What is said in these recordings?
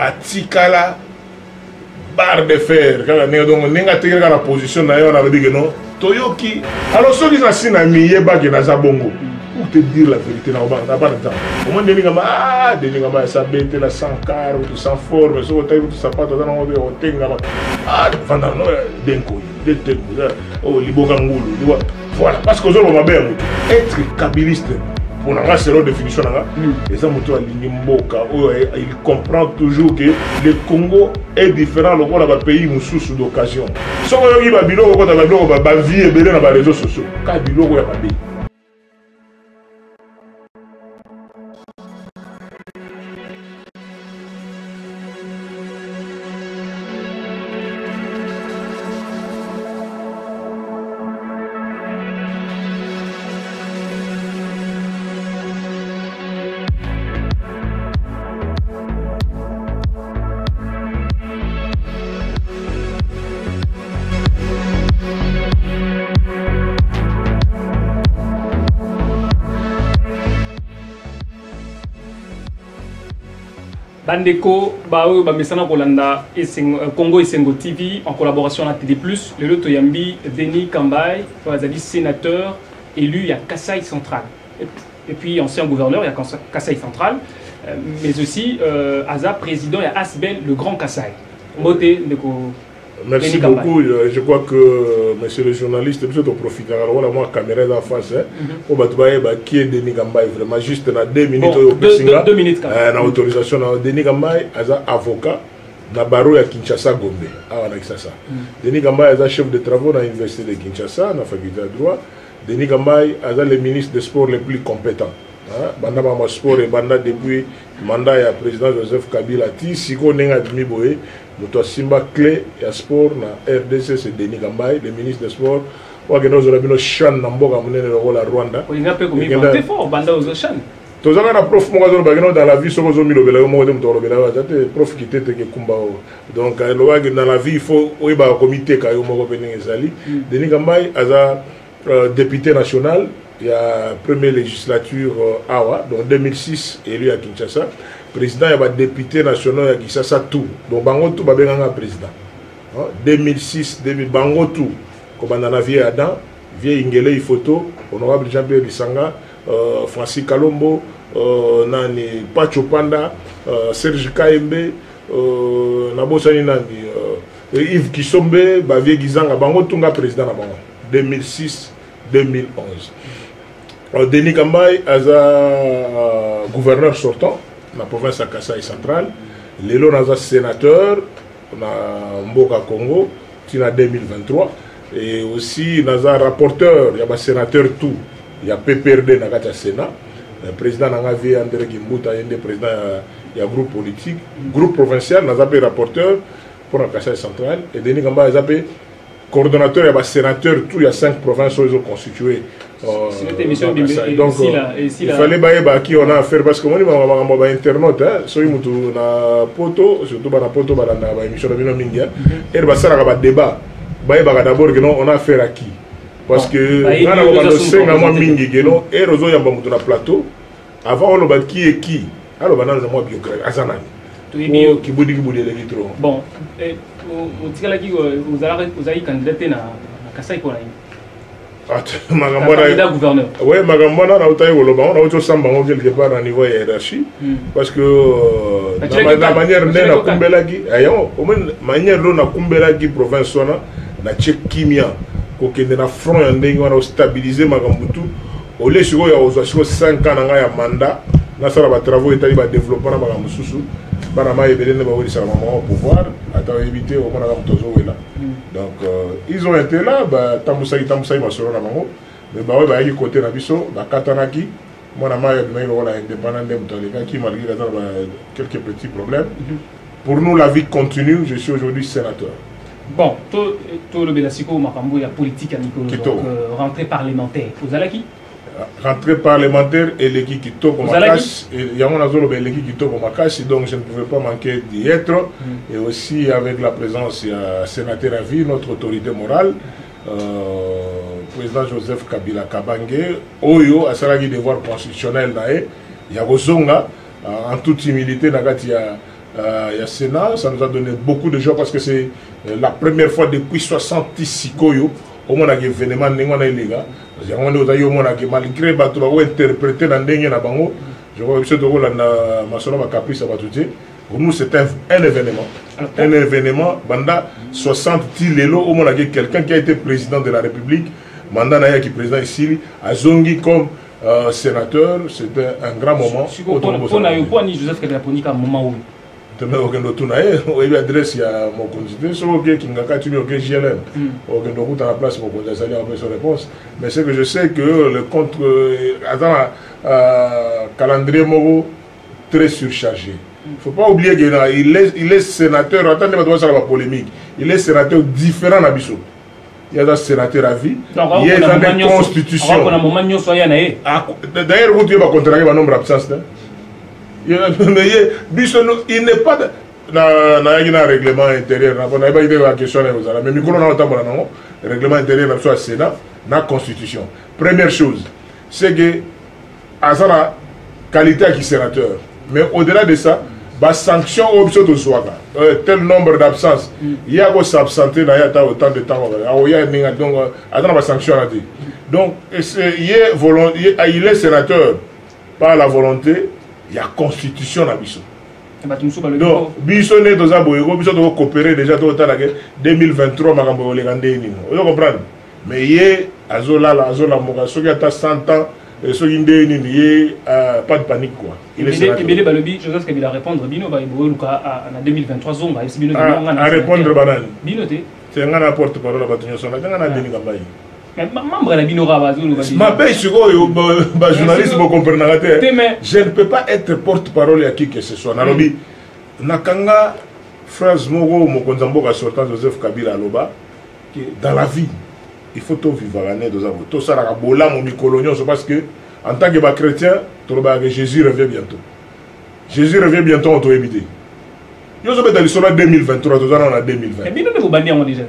atikala barre de fer kala donc nenga tekela la position na yo na dit que non toyoki alors ceux qui sont assis na miyeba ke na zabongo pour te dire la vérité na ba pas de temps au moins Denis Ngama ça bête la sans car ou sans forme so taille tout sapato dans on tenga fanda no denko de te oh liboka ngulu voilà parce que zo ba bien être kabiliste pour la seule définition et ça moto aligné mboka il comprend toujours que le Congo est différent le Congo pays mususu d'occasion so ko yoki ba biloko ko ta ba biloko ba vie ebele na ba réseaux sociaux ka biloko ya ba bi. Bandeko, Bamesana Rolanda, Congo et Sengo TV, en collaboration avec TD+, le Loto Yambi, Denis Kambay, sénateur élu à Kasaï Central. Et puis ancien gouverneur, il y a Kasaï Central, mais aussi Aza, président, il y a Asbel, le Grand Kasaï. Merci beaucoup. Je crois que, monsieur le journaliste, vous profitez. Alors, voilà, moi, caméra en face. On va qui est Denis Kambay, vraiment, juste dans 2 minutes. 2 minutes. Dans l'autorisation, Denis Kambay, avocat, dans Baro à Kinshasa, Gombe. Ah, on a ça. Denis Kambay, chef de travaux dans l'université de Kinshasa, dans la faculté de droit. Denis Kambay, le ministre des Sports le plus compétent. Banda Mama Sport et Banda depuis mandat ya président Joseph Kabila ti siko nenga demi boye moto simba clé ya sport na RDC c'est Denis Kambay le ministre des Sports wa geno zo labino chan na mboka munene lokola Rwanda o inga pe ko mi ba fort Banda ozo chan to zanga na prof mo zo bageno dans la vie soko zo mi lobela yo mo de moto lobela wa te prof ki tete ke kumba o donc lo wa dans la vie il faut oiba comité ka yo moko pe ngezali Denis Kambay aza député national. Il y a première législature Awa, donc 2006, élu à Kinshasa. Président, il y a député national à Kinshasa tout. Donc Bango tout va bien président. 2006, 2000 Bango tout. Comme on a vu Adam, vieille Ingele photo, honorable Jean-Pierre Bissanga, Francis Kalombo, Nani Pacho Panda, Serge Kaembe, Nabosani Nani, Yves Kisombe, Bavie Gizanga, Bango tout président à Bango. 2006-2011. Denis Kambay est gouverneur sortant dans la province de Kasaï Central. Lélo est sénateur dans Mboka Congo en 2023. Et aussi il est rapporteur, il y a un sénateur tout. Il y a PPRD dans le Sénat. Le président Nangavi André Gimbuta, il est président du groupe politique. Groupe provincial, il est rapporteur pour la Kasaï Central. Et Denis Kambay est coordonnateur, il y a sénateur, tout, il y a 5 provinces qui sont constituées. C'est notre émission donc il fallait qui on a affaire parce que moi je suis internaute soy mutu na poto surtout na poto na émission de bino mingia et ba sala ba débat d'abord que non on a affaire à qui parce que na ba senga moi mingi que non et rozo yamba mutu na plateau avant on ba qui est qui alors ba na moi biographie azanani qui budi les vitro bon on tika qui vous allez candidater na Kasai pour candidat gouverneur. Oui, Magambana a été quelque part à niveau hiérarchie parce que la manière dont on a manière dont on a kumbelagi province na Tchekimia ko kende na front ndenge wana stabiliser Magambutu au lieu siko ya ozwa 5 ans na ya mandat na sala ba travaux etali ba développement na Magambususu bana ma ebele ne ba weli sala au pouvoir ata éviter au mona Magambutozo wela. Donc ils ont été là bah tambusayi masolo na bango mais bah ouais bah y côté na biso ba katanaki mona ma yebina ilo wala indépendant de mutoleka qui malgré quelques petits problèmes pour nous la vie continue. Je suis aujourd'hui sénateur. Bon to le belasiko makambo ya politique à Nico donc rentrée parlementaire vous allez qui rentrée parlementaire et l'équipe qui toque au Makash et Yamon Azolo l'équipe qui toque au Makash donc je ne pouvais pas manquer d'y être et aussi avec la présence du sénateur à vie, notre autorité morale président Joseph Kabila Kabange Oyo à Saragi devoir constitutionnel nae Yagozonga en toute humilité nagati ya il y a Sénat, ça nous a donné beaucoup de joie parce que c'est la première fois depuis 66 koyo au moins il y a événement n'engana les gars malgré bato interpréter dans ndenge na bango je crois que c'est drôle na masolo ba caprice ba tuté pour nous c'est un événement banda 60 lelo au moins quelqu'un qui a été président de la République mandat na qui président ici azongi comme sénateur, c'était un grand moment. On a eu quoi ni Joseph Kabila Ponika à un moment où demain au Gendo Tunae, il adresse à mon consulté, sur le qui n'a qu'à tuer au GLM. Au Gendo Route à la place pour qu'on ait après son réponse. Mais c'est que je sais que le contre. Attends, calendrier Moro très surchargé. Il ne faut pas oublier qu'il est sénateur, attendez, on doit faire la polémique. Il est sénateur différent d'Abisso. Il y a des sénateurs à vie, il y a des constitutions. D'ailleurs, vous devez contrôler le nombre d'absences. Il n'est pas un règlement intérieur. On n'a pas idée de la question. Mais nous avons un règlement intérieur dans le Sénat, dans la constitution. Première chose, c'est que la qualité qui est sénateur. Mais au-delà de ça, la sanction au tel nombre d'absences, il y a qui s'absenter autant de temps. Il y a une sanction. Donc, il est sénateur par la volonté, il y a constitution à Bissot. Donc, Bissot est dans un boyau, Bissot doit coopérer déjà dans 2023, vous comprenez? Mais il y a Azola, Mogaso, il y a 100 ans. Pas de panique quoi. Il est belé balobi, Joseph Kabila répondre bino ba ibo luka en 2023 zonga bino à répondre banane. Bino te. C'est un porte-parole la batunyo sona ngana deni kambayi. Mais membre la bino raba zulu ba. Ma paye siko ba journaliste mo comprendre je ne peux pas être porte-parole à qui que ce soit. Nalobi nakanga phrase mogo mo konzamboka sortant Joseph Kabila loba dans la vie il faut tout vivre l'année de Zabo. Tout ça, parce que en tant que chrétien, Jésus revient bientôt. Jésus revient bientôt, on doit éviter. Nous sommes dans l'histoire 2023, nous sommes en 2020. Mais nous sommes déjà.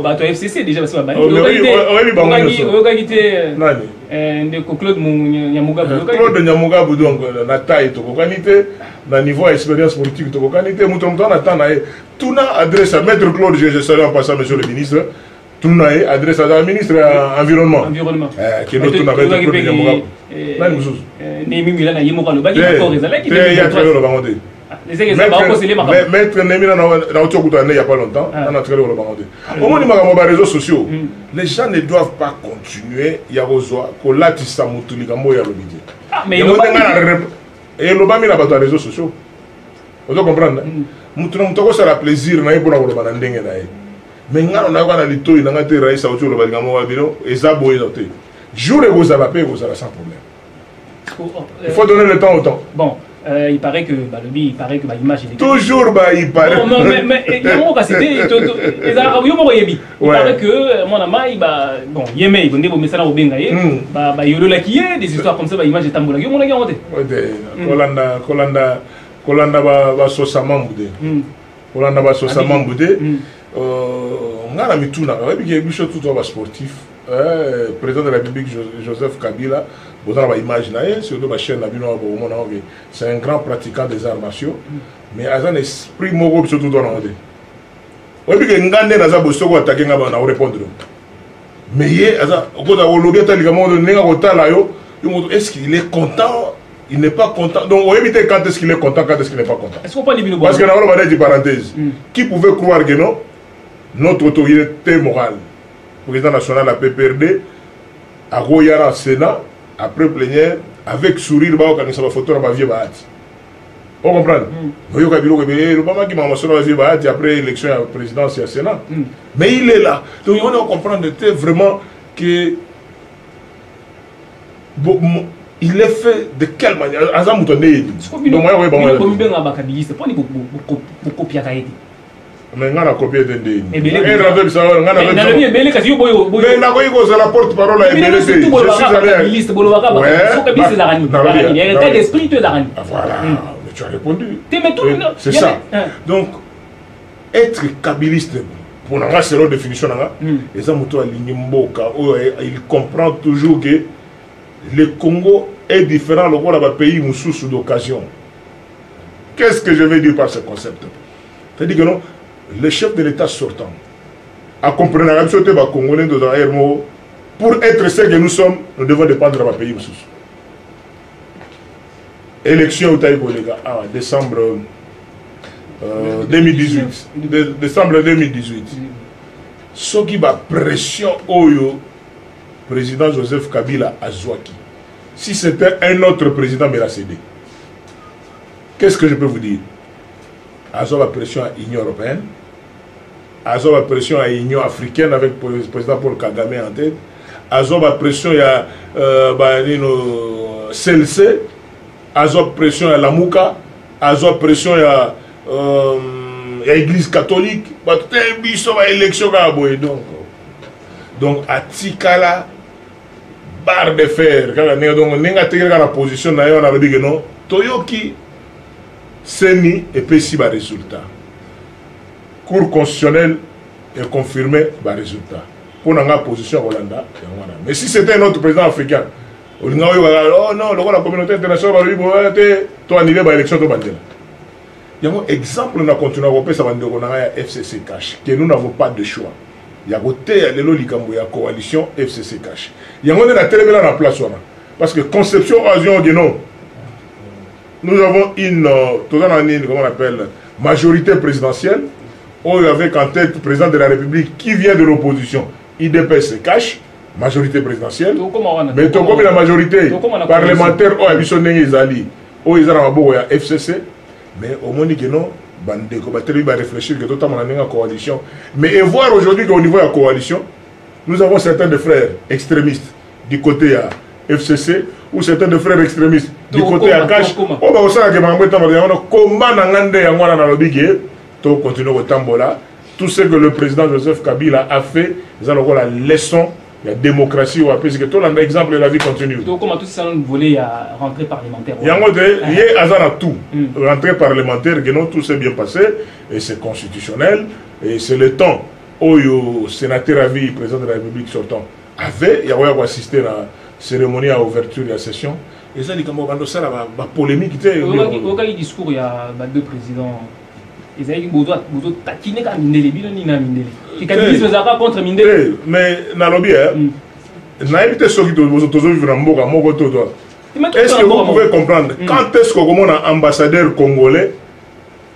Bato FCC déjà parce que Claude Nyamugabo. Claude Nyamugabo donc na taille to kokanité na niveau expérience politique to kokanité mutomto na tana tout na adresse à maître Claude je salue en passant monsieur le ministre. Tout le monde adresse à la ministre de l'Environnement. Qui est notre avec le Nyamugabo. Némi Milana Yimoka le bagi d'accord ils allaient qui Maître Némina il n'y a pas longtemps, on a créé le Bangandé. Au moins, les réseaux sociaux, les gens ne doivent pas continuer. Il y a Rosoa, Kolati Samutuli, Gambo Yalobidi. Mais il y a les réseaux sociaux. Vous comprenez? Nous avons ça plaisir pour nous faire. Mais nous avons dit que nous avons été raïs à autour de Gambo et Zabo et Zoté. Jour et vous avez payé, vous avez sans problème. Il faut donner le temps au temps. Bon. Il paraît que il paraît que l'image est toujours il paraît. Non mais il paraît que mon ami bon yémé il vont message au bengaye yolo la qui est des histoires comme ça l'image est tambola yo mon gars Kolanda ba sosamam boudé Kolanda ba sosamam boudé ngana mituna bi biso tout ba sportif président de la République Joseph Kabila. Vous avez l'image, surtout ma chaîne, c'est un grand pratiquant des arts martiaux, mais il a un esprit moro surtout dans le monde. On dit que Ngandé n'a pas besoin d'attaquer Ngaba, on répondre. Mais est-ce qu'il est content? Il n'est pas content. Donc on évite quand est-ce qu'il est content, quand est-ce qu'il n'est pas content. Est-ce qu'on peut dire parce que nous avons dit parenthèse. Qui pouvait croire que non? Notre autorité morale, le président national de la PPRD, à Royara Sénat, après plénière, avec sourire, quand il y a une photo, on va vivre. Vous comprenez? Vous voyez le moment qui m'a mentionné après l'élection à la présidence et à Sénat. Mais il est là. Donc on doit comprendre vraiment que il est fait de quelle manière? Azam Moutonné. Mais on a copié de Ndé. Mais on a la porte-parole. Voilà. Mais tu as répondu. C'est ça. Donc, être kabiliste, pour nous, c'est la définition. Il comprend toujours que le Congo est différent du pays sous d'occasion. Qu'est-ce que je veux dire par ce concept? C'est-à-dire que non, le chef de l'État sortant a compris la société congolais dans RMO. Pour être ce que nous sommes, nous devons dépendre de notre pays. Élection au Taïbolega, décembre 2018. Décembre 2018. Ce qui va pression au président Joseph Kabila à Zouaki. Si c'était un autre président, mais il a cédé. Qu'est-ce que je peux vous dire? Azo la pression à l'Union européenne, Azo la pression à l'Union africaine avec le président Paul Kagame en tête, Azo la pression à CLC, Azo la pression à la Mouka, Azo la pression à l'Église catholique, élection donc à Tikala, barre de fer, donc la position on a dit que non, Toyoki. Seni et Pessi va résultat. Cour constitutionnelle est confirmé va résultat. Pour la position Hollanda. Mais si c'était un autre président africain, on dit oh non, la communauté internationale va dire tu as annulé l'élection de Bandela. Il y a un exemple dans la continent européen, ça va dire qu'on a un FCC cash, que nous n'avons pas de choix. Il y a une coalition FCC cash. Il y a un télé dans la place. Parce que conception Asion Guénon. Nous avons une, comment on appelle, majorité présidentielle, avec en tête le président de la République qui vient de l'opposition. IDPS se cache, majorité présidentielle. Mais comme la majorité parlementaire, ils ont FCC, mais au moins que non, il va réfléchir que tout le monde coalition. Mais et voir aujourd'hui qu'au niveau de la coalition, nous avons certains de frères extrémistes du côté à FCC ou certains de frères extrémistes du côté à Cash. On va aussi continuer au Tambola. Tout ce que le président Joseph Kabila a fait, ils ont la leçon de la démocratie ou après que tout l'exemple de la vie continue. Donc comment tout ça nous voulait à rentrée parlementaire. Il y a tout. Rentrée parlementaire, tout s'est bien passé et c'est constitutionnel et c'est le temps où le sénateur à vie, président de la République sortant, avait, il y a assisté à la cérémonie à ouverture de la session. Et ça, il y a la polémique. Au discours, il y a deux présidents. Ils ont dit que taquiner comme Mindele, qui candidat contre Mindele. Mais Nalobi, naïvité ce qui vivre en Moga, est-ce que vous pouvez comprendre quand est-ce qu'on a un ambassadeur congolais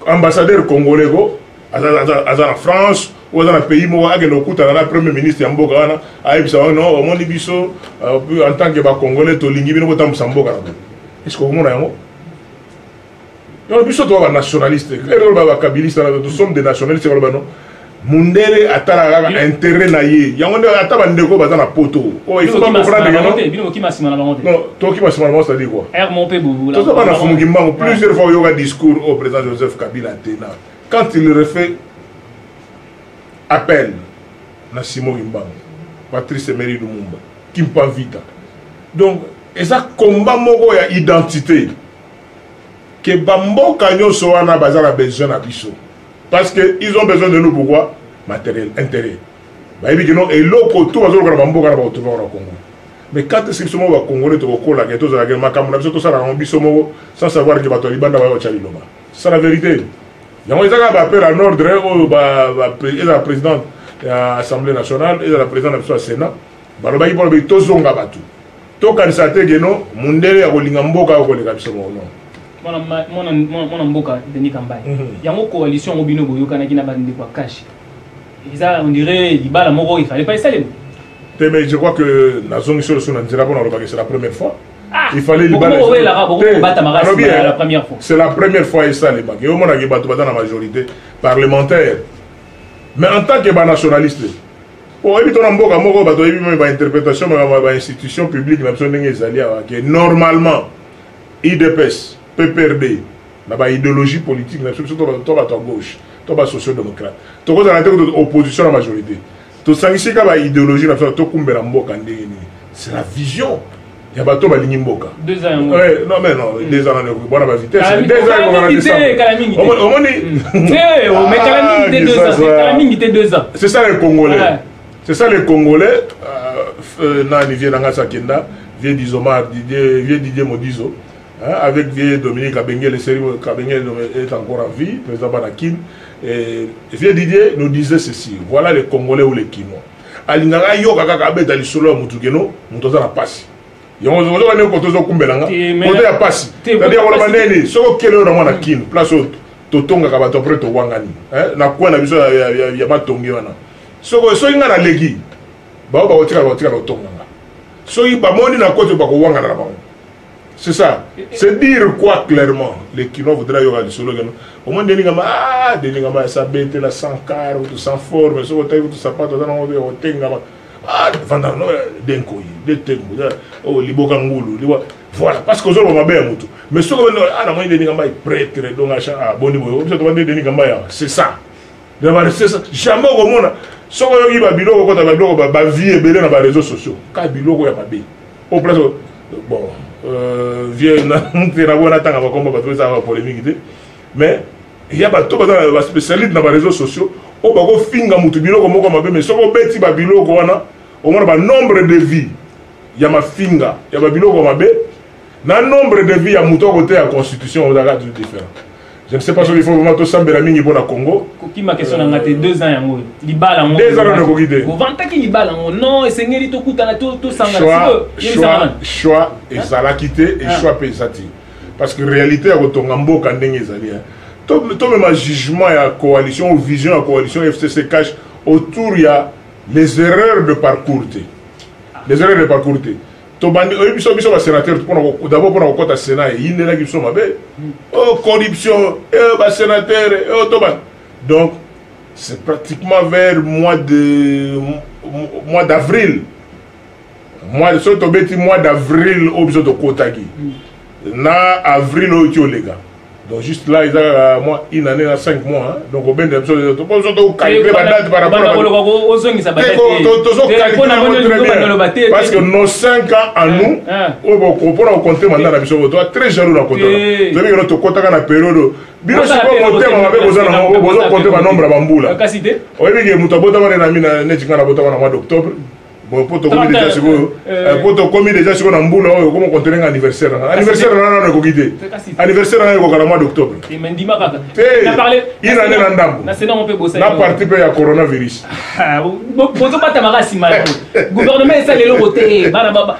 en France ou dans un pays où le premier ministre de Mboga a dit en tant que Congolais, est-ce que vous avez nous sommes nationalistes, nous sommes des nationalistes. Mundere atala intérêt naïe. Yangonde ataba ndeko bazana poto. Oh il faut pas comprendre non, toi qui m'as ça dit quoi? Tout ça va na plusieurs fois yoga discours au président Joseph Kabila Tena. Quand il refait appel na Simon Imbangu, Patrice Emery Lumumba, Kimpa Vita. Donc, et ça combat moko ya identité. Que Bambo Kanyo Soana Bazana besoin à Bisso. Parce qu'ils ont besoin de nous pourquoi? Matériel, intérêt. Et l'autre, tout va se faire Bambo Kanyo au Congo. Mais quand est-ce que ce moment Congolais te recolle à quelque chose à la Makamuna, tout ça en Bisso sans savoir que Batoliban va au Tchaliloma. C'est la vérité. Il y a un appel à l'ordre et la présidente de l'Assemblée nationale et la présidente de la Sénat. Balobaï Bolobi, Tozonga Batu. Tokan Sate Geno, Mundele à Rolingamboka au Colegapson. Mon mboka Denis Kambay. Il y a une coalition au Bino Boyo Kanaki Nabandi kwa cash. On dirait Dibala Moro, il fallait pas installer. Mais je crois que la zone sur le son c'est la première fois. Il fallait Libala. La première fois. C'est la première fois et ça les bacs. Et au moins il y a dans la majorité parlementaire. Mais en tant que nationaliste, pour éviter un mboka Moro, il y a une interprétation de l'institution publique qui normalement IDPS PPRD, la idéologie politique, surtout à gauche, à social-démocrate. Tu as l'opposition à la majorité. Tu as l'idéologie, c'est la vision. Il y a pas ligne Mboka. 2 ans. Non, mais non, 2 ans, on a vitesse. 2 ans, c'est ça les Congolais. C'est ça les Congolais. Nani vient dans Sakenda, vient d'Izomar, vient Didier Modizo. avec vieux Dominique Kabengé, le série Kabengé est encore en vie, président Banakin. Et vieux Didier nous disait ceci, voilà les Congolais ou les Kinois. Alinganga yo kaka kabeta lisolo ya mutukeno, mutoza na pasi. Yongo zo wane ko tozo kumbelanga, kote ya pasi. C'est-à-dire wala banene, soko kelo na mwana kin, place totonga ka bato après to wangani. Na kwa na biso ya matongi wana. Soko so inga na legi. Ba ba otika tonga. So yi ba moni na kote ba ko wangana na bango. C'est ça. C'est dire quoi clairement? Les Kinois voudraient y avoir du solo. Au moins, des nigama, ça bête la sans car ou sans forme, ça va être tout ça, pas tout ça, on va être ah, vendant, d'un coup, des tengu, oh, libokangulu, voilà, parce que on va bien moutou. Mais ce qu'on a, on a des nigama prêtre, donc à bon niveau, c'est ça. C'est ça. Jamais au monde, ce qu'on a eu, Babilo, quand on a vie et belé dans les réseaux sociaux, car Bilo, il y a pas bien. Au place, bon. Vieux polémique, mais il y a des spécialistes dans les réseaux sociaux qui ont fait des mais si on bêtit babilo au moins nombre de vies il y a ma finga il y a babilo dans nombre de vies il y a muto côté la constitution on a différent. Je ne sais pas si il faut vraiment tout ça mais pour la Congo. Qui ma question n'a été 2 ans yango. Libala ngo. 2 ans na kokide. Vous vantez qui libala ngo non et sengeli to kutana to sanga. Choix et ça l'a quitté et choix pesati. Parce que réalité à kotonga mboka ndenge ezali. To même un jugement et la coalition ou vision à coalition FCC cache autour il y a les erreurs de parcours. Les erreurs de parcours. Biso sénateur d'abord pour le côté Sénat il est là qui sont mauvais oh corruption sénateur donc c'est pratiquement vers mois d'avril mois d'avril au besoin de Kotagi na avril au les gars. Donc juste là, ils ont moi une année à 5 mois. Donc au ben de calculer la date par rapport à parce que nos 5 ans à nous, on peut compter maintenant la mission. Toi très jaloux la compter. Vous avez notre compte à la période. Bien sûr, on compte avec besoin compter le nombre à Bamboula. Oui, mais il y a un mois d'octobre. Bon, pour te commis déjà sur un boulot, comment contenir un anniversaire. Anniversaire, on a coquité. Anniversaire, on a le mois d'octobre. Et Mendima, il y a un an. La partie peut y avoir coronavirus. Bonjour, pas ta marassi, gouvernement est allé le voter.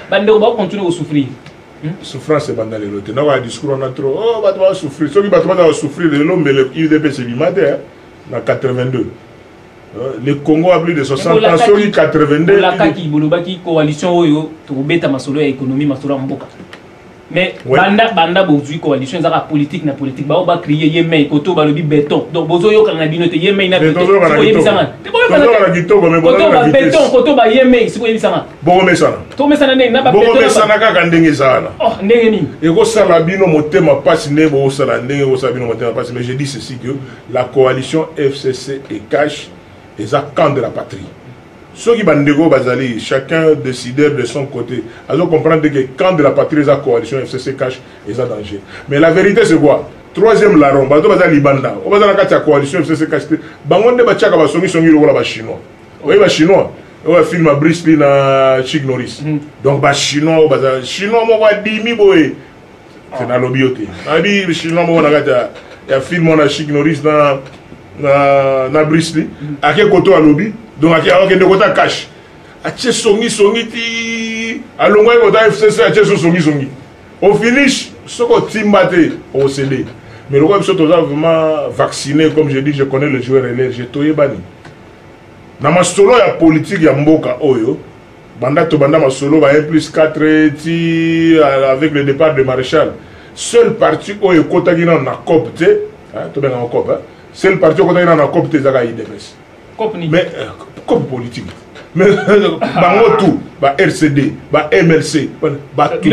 Bandéo continue à souffrir. Souffrance, c'est bandé le voter. Nous avons un discours, on a trop. Oh, bah, tu vas souffrir. Ceux qui vont souffrir de l'homme, mais le UDP, c'est du matin, en 82. Le Congo a plus de 60 ans, sur 82. La Kaki, coalition, tu bêta ma solo économie, ma solo mboka. Mais banda bozu coalition za politique na politique ba ba crier yemay koto ba lobi béton. Donc bozo yo kana binote yemay na béton. Ko yebisanga. Koto ba béton, koto ba yemay, siko yebisanga. Bongo mesana. To mesana ne na ba béton. Bongo mesana ka ndenge zala. Oh, ndenge ni. Et ko sala bino motema passe ne bo sala ndenge ko sala bino motema passe mais je dis ceci que la coalition FCC et cache les camps de la patrie. Ceux qui bandego bazali, chacun décideur de son côté. Ils ont comprendre que camp de la patrie, la coalition FCC cache les danger. Mais la vérité c'est quoi? Troisième larron, bazo bazali banda. On va dans la coalition FCC cache. Bangonde bachaka basongi songi lokola ba chinois. Oui ba chinois. On film à Brice Lee na Chick Norris. Donc ba chinois bazali chinois mo wa dimi boy. C'est na lobioté. Abi chinois mo na kata ya film na Chick Norris na Brice Lee. Ake koto a lobby. Donc, il y a un côté cash. Il y a un FCC, au finish, ce qu'on timbaté au CD. Mais le web est vraiment vacciné, comme je dis, je connais le joueur LR, j'ai tout bani. Dans ma solo, il y a politique, il y a Mboka Oyo. Banda to banda ma solo, il y a 1+4 avec le départ de Maréchal. Seul parti Oyo Kotagina na COP, tu bien en COP, seul parti Kotagina na COP, tu es IDPS. Mais comme politique. Mais bango tout, ba RCD, ba MLC, ba tout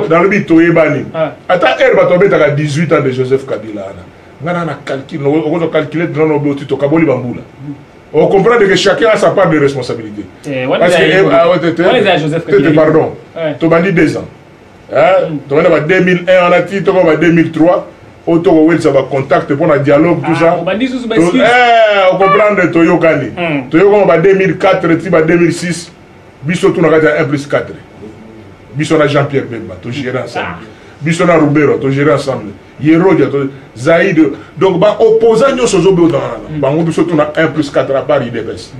dans le but toyebani. Attends, va tomber à 18 ans de Joseph Kabila. On a calculé, on a calculé dans nos boutiques au Kaboli Bamboula. On comprend que chacun a sa part de responsabilité. Parce que pardon, tu m'as dit 2 ans. Tu m'as dit 2001, on a dit 2003. Auto ça va contact pour un dialogue tout ça. On comprend de Toyo Kani. Toyo Kani 2004 tiba 2006. Biso tout n'a 1+4. Biso na Jean-Pierre Bemba, tout gérant ça. Bissona Rubero, to gérer ensemble. Yerodia, Zaïd. Donc, bah, opposant nous aux obéos dans la. Bah, on peut surtout 1 plus 4 à part IDPS.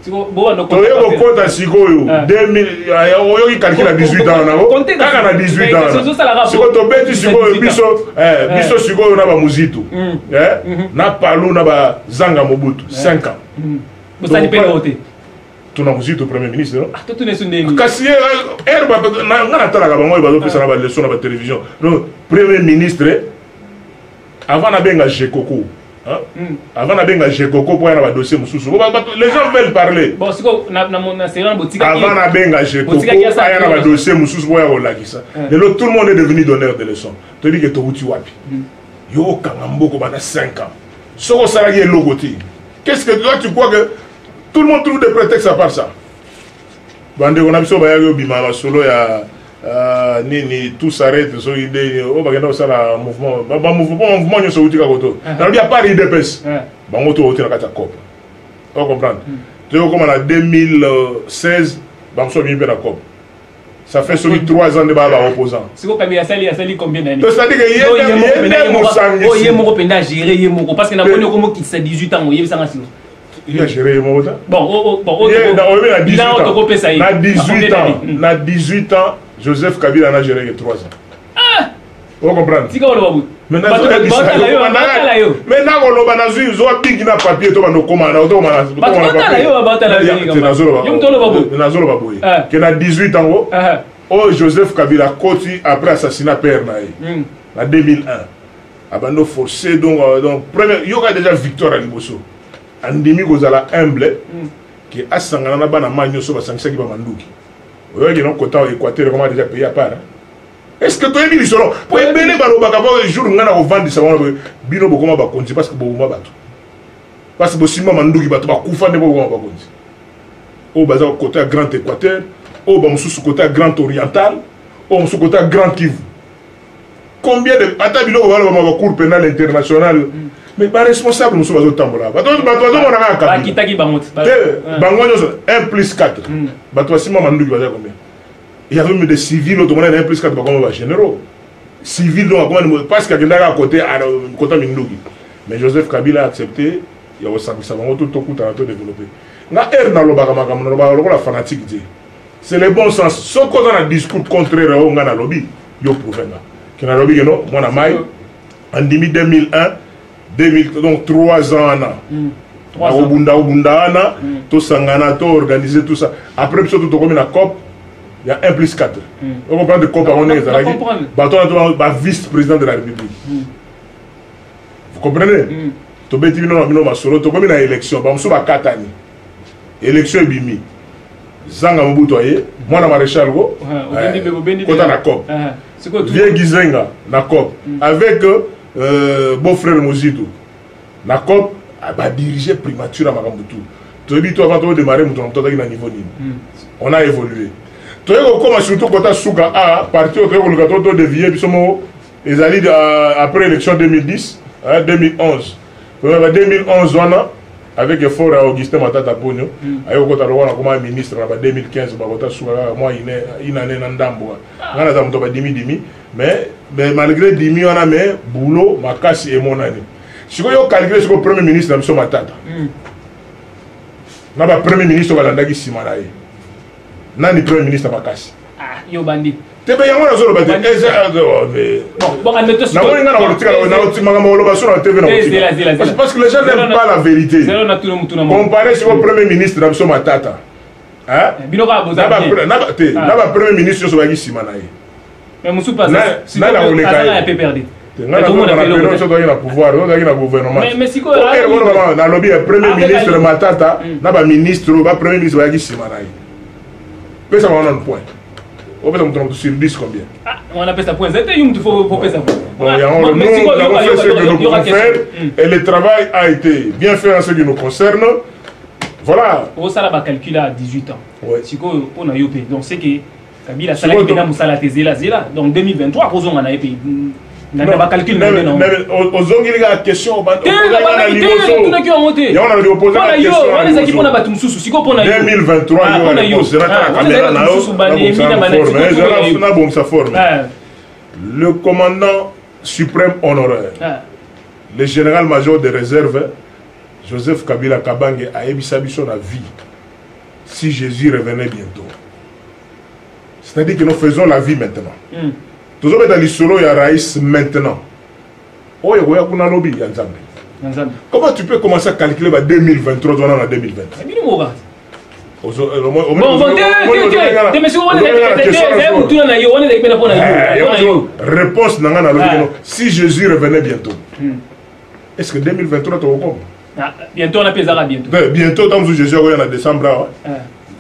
Tu vois, on compte à Sigoyo. 2000, on calcule à 18 ans. Quand on a 18 ans. Si on bête Sigoyo, Bisso Sigoyo, on a Muzito. Na Palou, on a Zanga Mobutu. 5 ans. Vous avez payé la hauteur. Tu n'as pas Premier ministre. Tu n'es pas Cassier, la télévision. Donc, Premier ministre, avant d'avoir Gekoko, avant d'avoir Gekoko pour avoir un dossier, les gens veulent parler. Bon, c'est quoi, avant d'avoir Gekoko, pour avoir un dossier, pour avoir un dossier. Tout le monde est devenu donneur de leçons. Tu dis que tu es wapi. Yo, Kangambo, pendant 5 ans. Ce que ça est logoté. Qu'est-ce que toi, tu crois que tout le monde trouve des prétextes à part ça? Bande on a besoin de bimala solo ya nini tout s'arrête so idée on va gagner ça la mouvement yo so utika koto na bien pas IDPS bango to utika kata COP on comprend tu vois comme en 2016 bango so bien la COP ça fait celui 3 ans de baba opposant c'est quoi Kabila sali combien d'années c'est-à-dire que il y a mon penda gérer yemo parce que na bonne comme qui 18 ans il y a ça il a géré mon temps. Bon, il a 18 ans, Joseph Kabila a géré 3 ans. Ah! Vous comprenez? Maintenant, on a vu un papier, qui a 18 ans. Oh, Joseph Kabila Koti après assassinat père en 2001. Abandon forcé, donc, il y aura déjà victoire à Liboso. Andimi kozala humble qui a sangana bana manyo so basangisa ki ba manduki oyo ki non kota Équateur comment déjà payé à part est-ce que toi ebi solo po ebele baloba ka ba jour ngana ko vendre ça bino bokoma ba konti parce que boma bato parce que bosima manduki bato ba kufa ne bokoma ba konti o baza côté Grand Équateur o ba mususu côté Grand Oriental o mususu côté Grand Kivu combien de ata bino ba ba cour pénal international. Mais les responsables nous sommes au tambola. Un plus 4. Il y avait même des civils, un plus 4 comme généraux. Civils, parce qu'il y a un côté mais Joseph Kabila a accepté, il y a aussi tout développé. C'est le bon sens. Ce qu'on a un discours contraire au lobby, il y a prouvé. En 2001, donc 3 ans, tout Sangana, tout organisé, tout ça. Après, tout comme la COP, il y a 1 plus 4. On comprend de COP, on est vice-président de la République. Vous comprenez? Tu as dit que tu as une élection, tu as 4 années. L'élection est bimi. Zanga Mobutoye, moi, je maréchal, tu as la COP. Vieux Gizenga, la COP. Avec beau-frère Mozito. La COP a dirigé primature à Makambutu. Tu as dit, toi, avant de démarrer, tu as niveau niveau. On a évolué. Tu as dit, surtout quand tu as Souka A, parti au Trégo, le gâteau de Vieux, ils allaient après l'élection 2010, 2011. 2011, on a, avec effort à Augustin Matata Pogno, avec le ministre en 2015, moi, il a un ndambo. On a dimi, mais malgré dimi, on a mis boulot, Makasi et mon année. Si vous calculez sur le premier ministre, nous sommes à Tata. Nous avons le premier ministre qui est Simanaï. Nous avons le premier ministre qui est Makasi. Ah, yo bandi. Tu es bien, on a besoin de parce que les gens n'aiment pas la vérité. Comparé sur le premier ministre, nous sommes à Tata. Nous avons le premier ministre qui est Simanaï. Mais je pas ça peut perdre. Pouvoir, mais si quoi le premier ministre Matata, le ministre, le premier ministre qui est Simanaï. Ça va un point. On peut se sur 10 combien? On appelle ça point. Il faut faire ça. Nous avons fait ce que nous pouvons faire et le travail a été bien fait en ce qui nous concerne. Voilà. Ça va calculer à 18 ans. Si on a eu donc c'est que Kabila ça là donc 2023 on a payé. On va calculer maintenant. Mais aux hommes il y a une question. Il y a une opposé la question. 2023 le commandant suprême honoraire, le général-major de réserve, Joseph Kabila Kabange, a ébissé son vie si Jésus revenait bientôt. C'est-à-dire que nous faisons la vie maintenant. Tous les dans l'isolo, il y a Raïs maintenant. Oh, il y a un lobby, il y a un. Comment tu peux commencer à calculer 2023 en 2020? Réponse si Jésus revenait bientôt. Est-ce que 2023 tu bientôt on a pesara bientôt. Bientôt dans Jésus en décembre.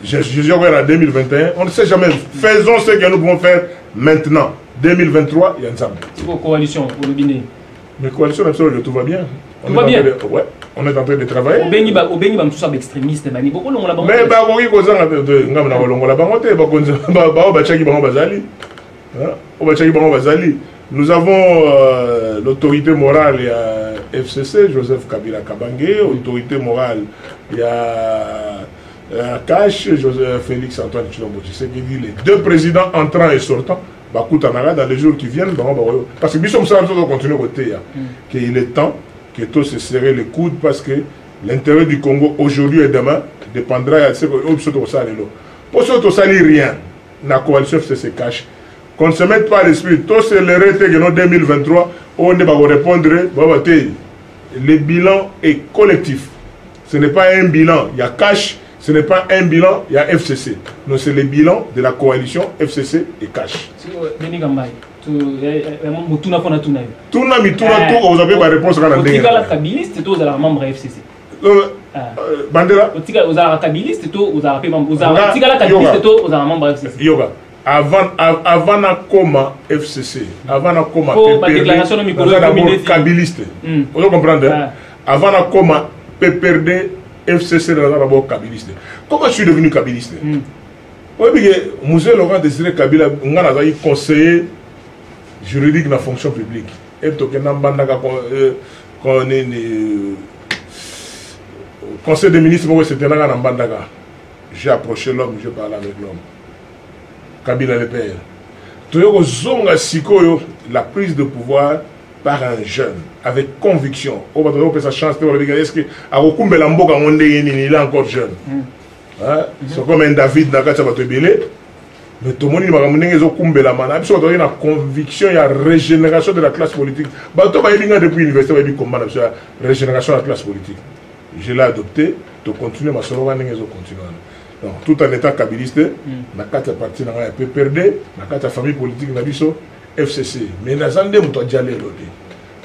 Jésus en 2021. On ne sait jamais. Faisons ce que nous pouvons faire maintenant. 2023, il y a une ensemble. C'est quoi coalition pour le Bénin? Mais coalition, tout va bien. Tout va bien. Ouais, on est en train de travailler. Au Béni, tout ça extrémiste, mais oui, nous avons l'autorité morale, il y a FCC, Joseph Kabila Kabange, autorité morale, il y a Cash, Joseph Félix Antoine Tshilombo. Je sais qu'il dit les deux présidents entrants et sortants, dans les jours qui viennent, parce que nous sommes continuer à côté, qu'il est temps que tous se serrer les coudes parce que l'intérêt du Congo aujourd'hui et demain dépendra de ce que nous allons. Pour ce que nous rien, la coalition FCC Cash. Qu'on ne se mette pas à l'esprit. Tout c'est le rété que nous 2023, on ne va pas répondre. Le bilan est collectif. Ce n'est pas un bilan, il y a Cash. Ce n'est pas un bilan, il y a FCC. Donc c'est le bilan de la coalition FCC et Cash. Vous avez ma réponse à la dernière. Kabiliste, vous avez membre FCC. Bandera. Vous avez Kabiliste, vous avez membre FCC. Yoga. Avant na coma FCC, avant na coma PPRD, vous avez d'abord Kabiliste. Vous comprenez? Avant na coma PPRD, FCC dans d'abord Kabiliste. Comment je suis devenu Kabiliste? Oui, Monsieur Laurent Désiré Kabila, on a conseiller juridique dans la fonction publique. Et donc, on est conseil des ministres, c'était là dans Bandaga. J'ai approché l'homme, j'ai parlé avec l'homme. Kabila le père. La prise de pouvoir par un jeune, avec conviction. On va donner sa chance. Est-ce que il est encore jeune? C'est comme un David dans mais tout le monde a une conviction, il y a régénération de la classe politique. Depuis l'université, il y a une régénération de la classe politique. Je l'ai adopté, tu continues, ma soeur, donc, tout en étant kabiliste, na kata parti na ya PPRD, na kata famille politique na biso FCC. Mais na zande muto dialé loté.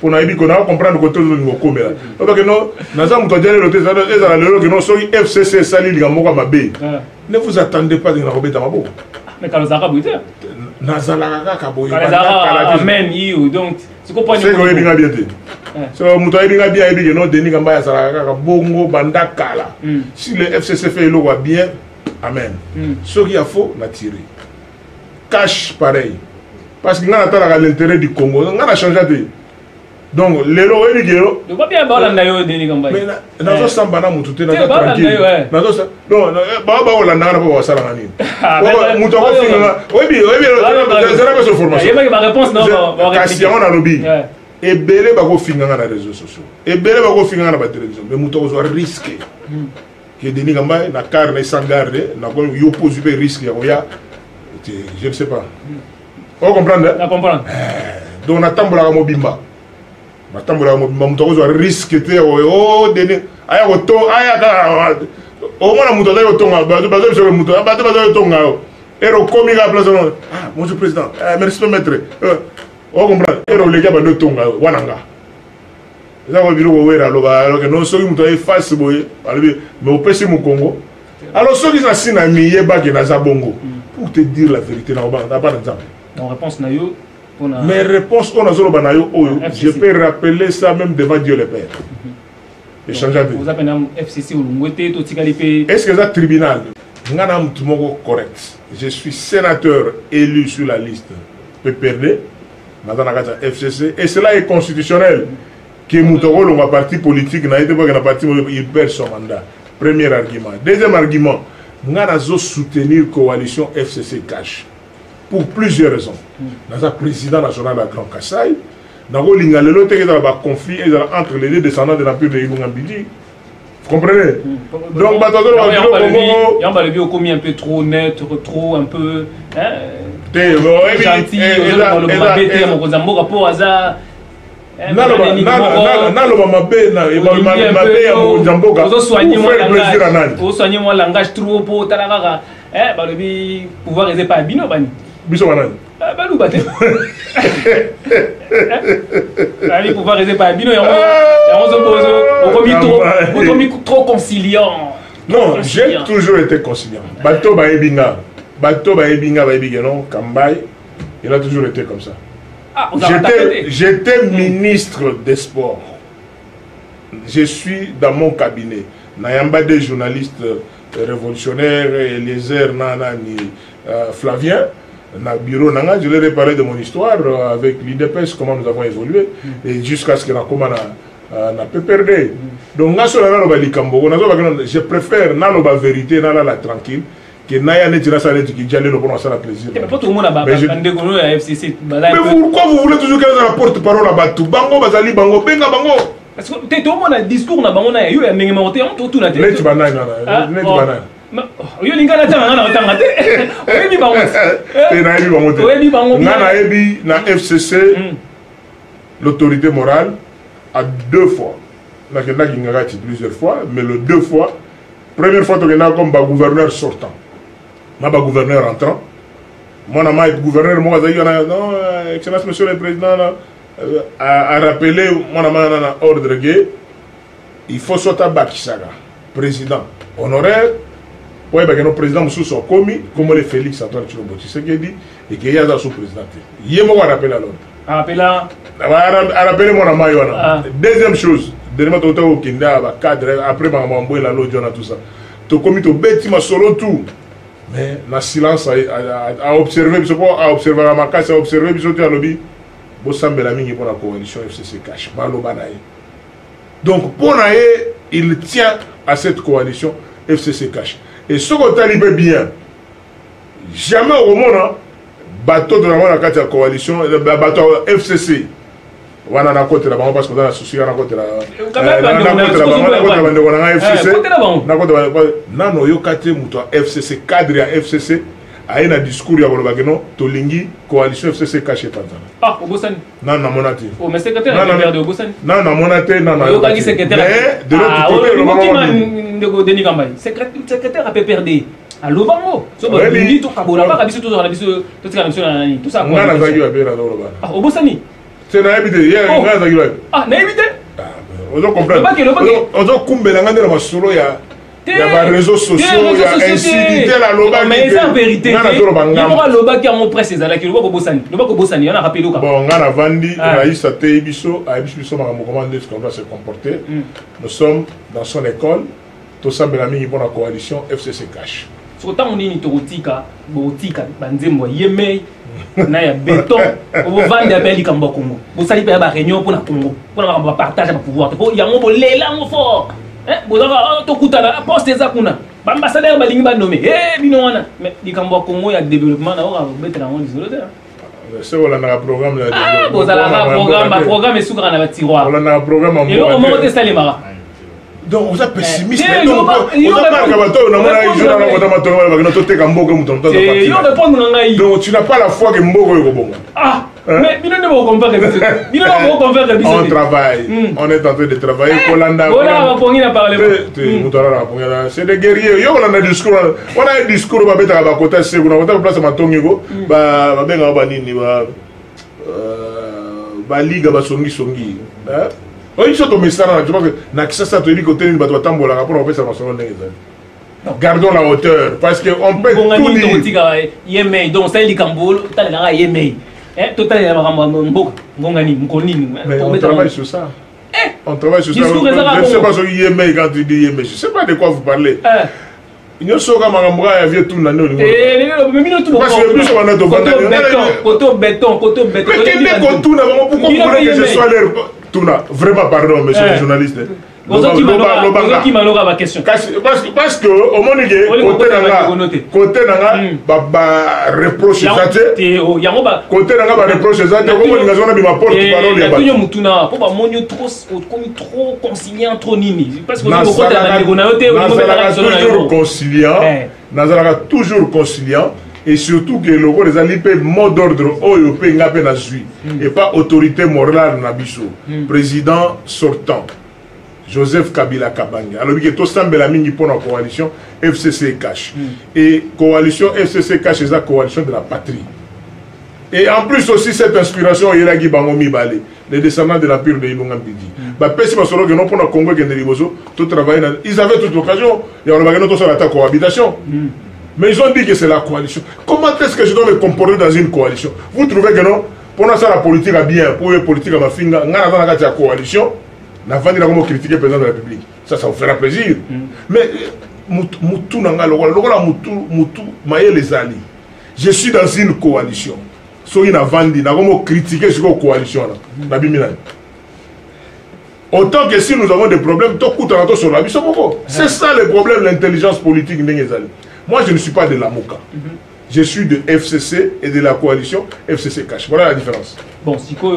Pour na ibi ko na comprendre côté de ngoko mela. Donc non, na zande muto dialé loté, ça ezala lelo que non so FCC sali linga moko mabe. Ne vous attendez pas de na robeta mabo. Mais quand Zara bouté. Na zala ka boye. Amen you donc tu comprends c'est que bien bien. So muto bien bien ibi que non Denis Kamba ya sala ka bongo banda kala. Si le FCC fait le va bien. Amen. Ce qui a faux, l'a tiré. Cash pareil. Parce que nous avons l'intérêt du Congo. Nous avons changé de. Donc, les lois et les guéros. Nous ne pouvons pas parler de Denis Kamba. Mais nous avons sambana moutoute. Nous avons tranquille. Non, nous avons la nana pour ça. Nous avons oui, c'est formation. Il y a ma réponse, non. Cassian a lobby. Et belé bako finga na réseaux sociaux. Et belé bako finga na télévision. Mais nous avons risqué. Que Denis Kamba na carne sans garde na ko yo pose be risque ya je ne sais pas. On comprend? On comprend. Donc na tambola mobimba. Na tambola mobimba muto ko risque te Denis aya ko to aya ka o mona muto da yo tonga bazo so muto bazo yo tonga ero komi ga place monsieur président merci maître on comprend ero le gaba no tonga wananga. Alors que nous sommes face mais au PC au Congo. Alors ceux qui sont assis dans le Bongo, pour te dire la vérité, non, réponse nayo. Mes réponses, je peux rappeler ça même devant Dieu le Père. Vous appelez FCC ou l'Ungwete, est-ce que c'est tribunal? Correct. Je suis sénateur élu sur la liste PPRD, FCC, et cela est constitutionnel. Que Moutoro, le parti politique, n'a été pas parti, il perd son mandat. Premier argument. Deuxième argument, nous avons soutenir la coalition FCC Cash. pour plusieurs raisons. Dans un président national à Grand Kassai, dans le conflit entre les deux descendants de l'Empire de Ilunga Bidi. Vous comprenez? Donc, il y a un peu trop neutre, trop un peu gentil, soigner mon langage trop pour pouvoir aider pas Bino Bani. Balou Baté. Pouvoir aider pas Bino, on trop conciliant. Non, j'ai toujours été conciliant. Bato Baebinga, non, Kambay, il a toujours été comme ça. J'étais ministre des Sports. Je suis dans mon cabinet. Nayamba des journalistes révolutionnaires, Eliezer, Nana, Flavien, dans le bureau, je leur ai parlé de mon histoire avec l'IDPS, comment nous avons évolué, et jusqu'à ce que la commande n'a pas perdu. Donc, je préfère la vérité, la tranquille, que Naya ne tire ça qui j'allais le prendre ça la plaisir. Mais pas tout le monde a FCC. Mais pourquoi vous voulez toujours qu'elle la porte-parole là-bas tout bango bazali bango benga bango. Parce que tout le monde a discours na bango na yo ya mengi monté on tout na tête. Net banana net banana. Yo linga na tanga na tanga te. Oyebi bango. Te na yebi bango te. Oyebi bango. Na yebi na FCC l'autorité morale a 2 fois. Na kenda ki ngati plusieurs fois mais le 2 fois première fois que na comme gouverneur sortant. Ma gouverneur entrant, moi, je gouverneur, moi, non, Excellence, Monsieur le Président, a rappelé, moi, ordre gay, il faut sauter Bakisaga, président honoraire, pour que nos présidents soient commis, comme le Félix Antoine Tshilombo Tshisekedi dit, et qu'il y a un sous-président. Il y a un rappel à l'ordre. Rappelez moi, deuxième chose, dernièrement, au Kinda, cadre, après, je la loi, tout ça. Tu as commis ton bêtiment solo tout. Mais le silence a observé, à observer la macasse, à observer, à lobby, pour la coalition FCC Cash. Donc, pour Naye, il tient à cette coalition FCC Cash. Et ce qu'on talibé bien, jamais au monde, bateau de la coalition, bateau FCC. Wana na côté là parce que dans la souci na côté là na no yo kate muto FCC cadre ya FCC aina discours ya boloba no tolingi coalition FCC caché panza ah obosani na monate o mais secrétaire de obosani na monate na yo kangi secrétaire de l'autre côté le moment ndeko Denis Kambay secrétaire a perdu à Lobango so ba lingi to kabola ba kabiso to na biso to tika biso na nani tout ça quoi na zagi ya bera do loba ah obosani c'est na habité hier nga zagi ba ah na habité on doit comprendre on doit kumbela ngande na masolo ya il y a des réseaux sociaux, il y a incidité la loba. Mais c'est en vérité. Il y a loba qui a mon presse là qui loba ko bosani. Loba ko bosani, on a rappelé ka. Bon, on a vendu Raïssa Teibiso, Aïbiso m'a recommandé ce qu'on doit se comporter. Nous sommes dans son école, tout ça Belami pour la coalition FCC Cash. Sur tant on est totika, botika, banzembo yemei. Na ya béton, on vend des belles Kamba Congo. Vous salez pas la réunion pour la Congo. Pour la partage de pouvoir. Il y a mon bolé là mon fort. Bozaka tokuta la poste za kuna ambassadeur balingi ba nommé bino wana mais likambo Congo ya développement na ora betela ngo disolote c'est wala na programme là bozala programme sukara na tiroir wala na programme et on monte ça les mara donc vous êtes pessimiste donc on a pas kabato na mona ijona na kota matonga ba kino teka mboka mutonto za parti yo répondre na ngai donc tu n'as pas la foi que mboka yo bonga ah mais bino ne mo comprendre bino ne mo comprendre biso on travaille on est en train de travailler Kolanda voilà va pongi na parler mutara na pongi na c'est des guerriers yo on a un discours ba beta ba kota se kuna kota place matongi go ba benga ba nini ba liga ba songi oui, je suis message, je pense que Nakisa te dit que tu es une bateau tambola pour on fait ça gardons la hauteur parce que on peut tout dire. Yemei donc ça il Kambolo, tu as la yemei. Total la mbok ngongani mkonini. Mais on travaille sur ça. On travaille sur ça. Je ne sais pas ce que yemei quand tu dis yemei. Je ne sais pas de quoi vous parlez. Nous sommes comme un bras à vieux tout l'année. Parce que plus on a de coton béton. Mais quel est pourquoi vous voulez que je sois l'air? Vraiment, pardon, monsieur le journaliste. qui malora ma question. Parce que au moment côté nanga ba reproche ça côté nanga ba reproche ça comment ni ngazona bi ma porte parole ya ba tout mutuna po ba monyo trop conciliant trop nini parce que au côté na ndeko na yote toujours conciliant nazalaka toujours conciliant et surtout que le roi des alliés mot d'ordre oyo nga pe na sui et pas autorité morale na biso président sortant Joseph Kabila Kabanga. Alors, il y a tout ça, pour la coalition FCC Cash. Et coalition FCC Cash, c'est la coalition de la patrie. Et en plus aussi, cette inspiration, il y a Bangomi Balé, les descendants de l'empire de Ilunga Mbidi. Ils avaient toute l'occasion, il y a tout sur la cohabitation. Mais ils ont dit que c'est la coalition. Comment est-ce que je dois me comporter dans une coalition? Vous trouvez que non? Pour ça, la politique a bien, pour la politique a ma finga, on a la coalition. N'a pas dit comment critiquer le président de la République. Ça vous fera plaisir. Mais Moutou Nanga, Moutou, Maïe les alliés. Je suis dans une coalition. Soyez n'a vendu, n'a comment critiquer cette coalition là. Autant que si nous avons des problèmes, tout coûte à sur la vie. C'est ça le problème, l'intelligence politique. Moi, je ne suis pas de la MOCA. Je suis de FCC et de la coalition FCC Cash. Voilà la différence. Bon, si tu as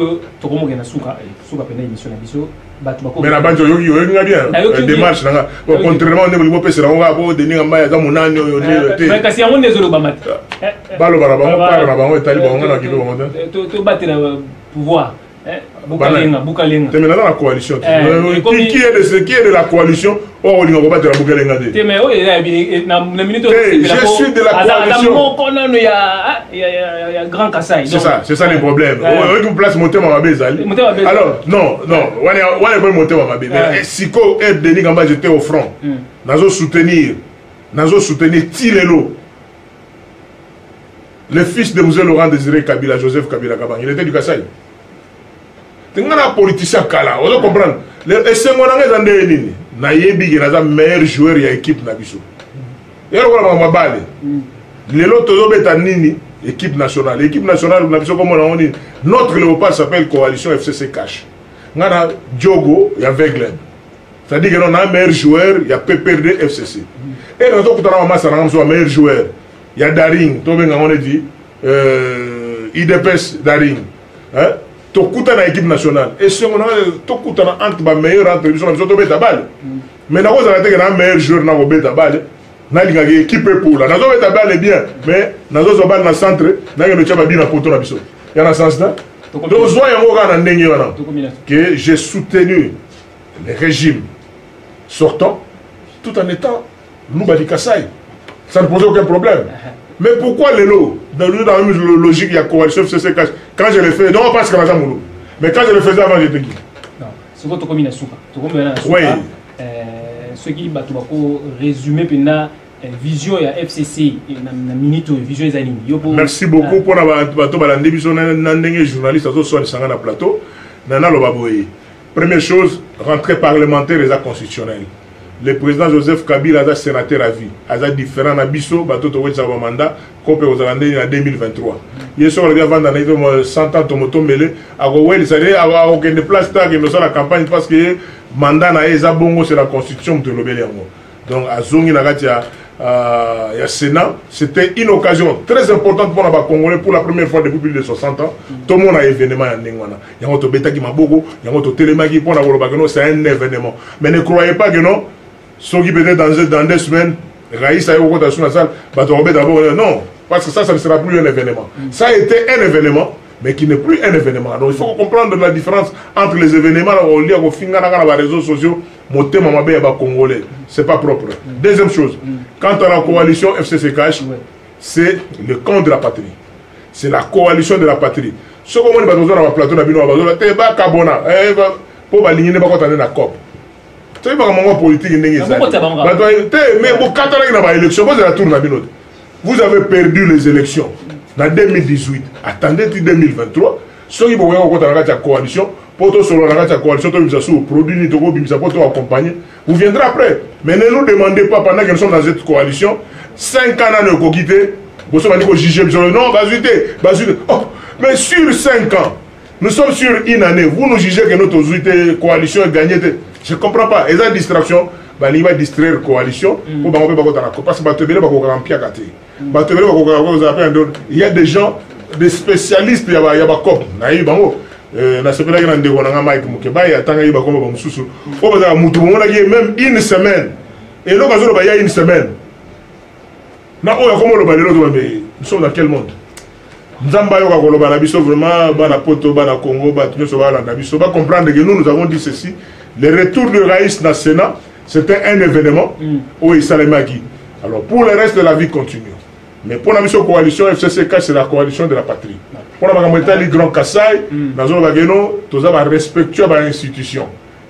une émission, mais la banque bien démarche contrairement au niveau c'est là on devenir en bas dans mon année mais kasi on désolé Obama balo bara ba on est allé on a qui veut to battre le pouvoir Bukalenga. Tu es dans la coalition. Qui est de la coalition? Oh, on va battre la Bukalenga. Je suis de la coalition. Il y a grand Kassai. C'est ça le problème. On vous place monter ma bézali. Alors, non, on est monter ma bézali. Mais si ko aide Denis Gamba, j'étais au front. Nazo soutenir Tilelo. Le fils de M. Laurent Désiré Kabila, Joseph Kabila Kabang, il était du Kassai. Tu as un politicien kala, on doit comprendre. Et c'est mon ami qui est le meilleur joueur de l'équipe nationale. L'équipe nationale. L'équipe nationale, notre léopard s'appelle Coalition FCC Cash. On a Diogo, il y a Veglen. C'est-à-dire qu'on a un meilleur joueur, il y a PPRD FCC. Et dans le meilleur joueur, il y a Daring, on a dit, IDPS Daring. Tu as une équipe nationale. Et si on a un meilleur entre les autres, tu as une balle. Mais nous avons un meilleur joueur dans le balle. Nous avons une équipe pour la. Nous avons une balle bien, mais nous avons une balle dans le centre. Nous avons une balle dans le centre. Il y a un sens là. Donc, que j'ai soutenu le régime sortant tout en étant Loubadi Kassai. Ça ne posait aucun problème. Mais pourquoi les lots? Dans la même logique, il y a coalition FCC Cash. Quand je le fais, non, on passe comme ça, mais quand je le faisais avant, j'étais qui? Non, c'est quoi ton combinaison? Oui. Ce qui va résumer la vision de la FCC, la minute vision des animes. Merci beaucoup pour la démission d'un journaliste sur le plateau. Première chose, rentrée parlementaire et constitutionnelle. Le président Joseph Kabila est sénateur à vie. Il a différents abisso, il a un mandat, comme aux Hollandais en 2023. Il est sur le avant d'année 100 ans, Tomoto Mele, à Rowell, c'est-à-dire à aucun place, il y a la campagne parce que le mandat n'a bongo, c'est la constitution de l'Obélé. Donc, à Zongi, il y a Sénat. C'était une occasion très importante pour les Congolais pour la première fois depuis plus de 60 ans. Tout le monde a un événement. Il y a un bêta qui m'a beaucoup, il y a un téléma qui c'est un événement. Mais ne croyez pas que non. Ceux qui peut-être dans 2 semaines, Raïs a eu au sur la salle, non, parce que ça ne sera plus un événement. Ça a été un événement, mais qui n'est plus un événement. Donc il faut comprendre la différence entre les événements, on lit au final dans les réseaux sociaux, monter ma mabé à Congolais. C'est pas propre. Deuxième chose, quant à la coalition FCC Cash, c'est le camp de la patrie. C'est la coalition de la patrie. Ce qu'on va dans le plateau, c'est pas Kabona, pour aligner les COP. Tu sais pas comment politique mais vous avez perdu les élections en 2018. Attendez 2023. Ceux qui vont avoir la coalition, pour la coalition, vous viendrez après. Mais ne nous demandez pas pendant que nous sommes dans cette coalition, 5 ans de quitter, vous savez que juger, non, mais sur 5 ans, nous sommes sur une année, vous nous jugez que notre coalition est gagnée. Je comprends pas. Et la distraction, il va distraire la coalition. Parce que il y a des gens, des spécialistes, il y a des COP. Même une semaine. Et là, il y a une semaine. Nous sommes dans quel monde? Nzamba yoka koloba na biso vraiment bana poto bana Congo ba tunyo soba na biso ba comprendre que nous avons dit ceci, le retour de Raïs dans le Sénat c'était un événement où il s'allait magui. Alors pour le reste de la vie continue. Mais pour la mission coalition FCCK c'est la coalition de la patrie. Pour la magameta li grand Kassai nazo bageno toza ba respectueux ba institution.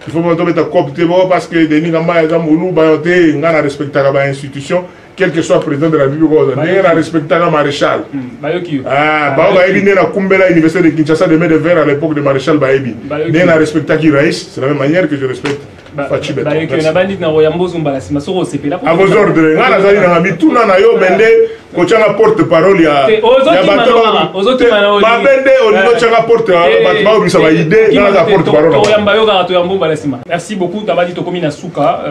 Il faut pas mettre copte parce que Denis Ngamba ya mulu ba yote ngana respecter ba institution. Quel que soit le président de la République, il a respecté le maréchal. Ah, Baebi n'est pas l'université de Kinshasa de mettre de verre à l'époque de maréchal Baebi. Il a respecté qui Raïs, c'est la même manière que je respecte Fachi Beton. À vos ordres, tout le monde a porte-parole. Il y a merci beaucoup, Tabadi Tokomina Souka,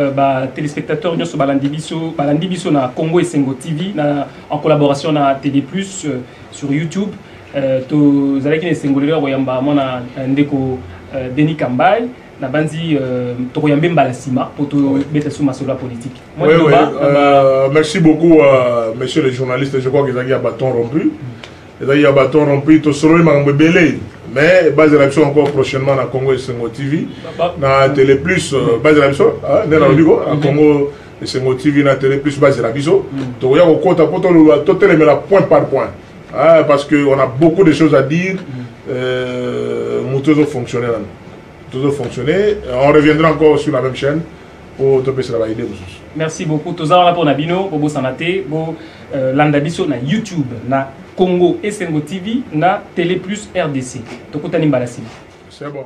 téléspectateurs de Congo et Sengo TV en collaboration avec TD+, sur YouTube. Vous allez qui Sengo Royamba, mona ndeko Denis Kambay, na bandi Tokoyambe Mbalasima pour te mettre sur ma solo politique. Oui, oui. Merci beaucoup, messieurs les journalistes. Je crois qu'ils ont eu un bâton rompu. Ils ont eu un bâton rompu. Tout solo m'a belé. Mais base de l'action encore prochainement dans Congo et Sengo TV, dans Télé+, base de l'action, dans Congo. Et c'est motivé dans Télé+, base de la biso. Donc, il y a un compte à point par point. Parce qu'on a beaucoup de choses à dire. Nous tous fonctionner. On reviendra encore sur la même chaîne pour te passer la idée. Merci beaucoup. Tous là pour Nabino, pour Sanate, pour Landabiso na YouTube, na Congo et Sengo TV, na Télé+ RDC. C'est bon.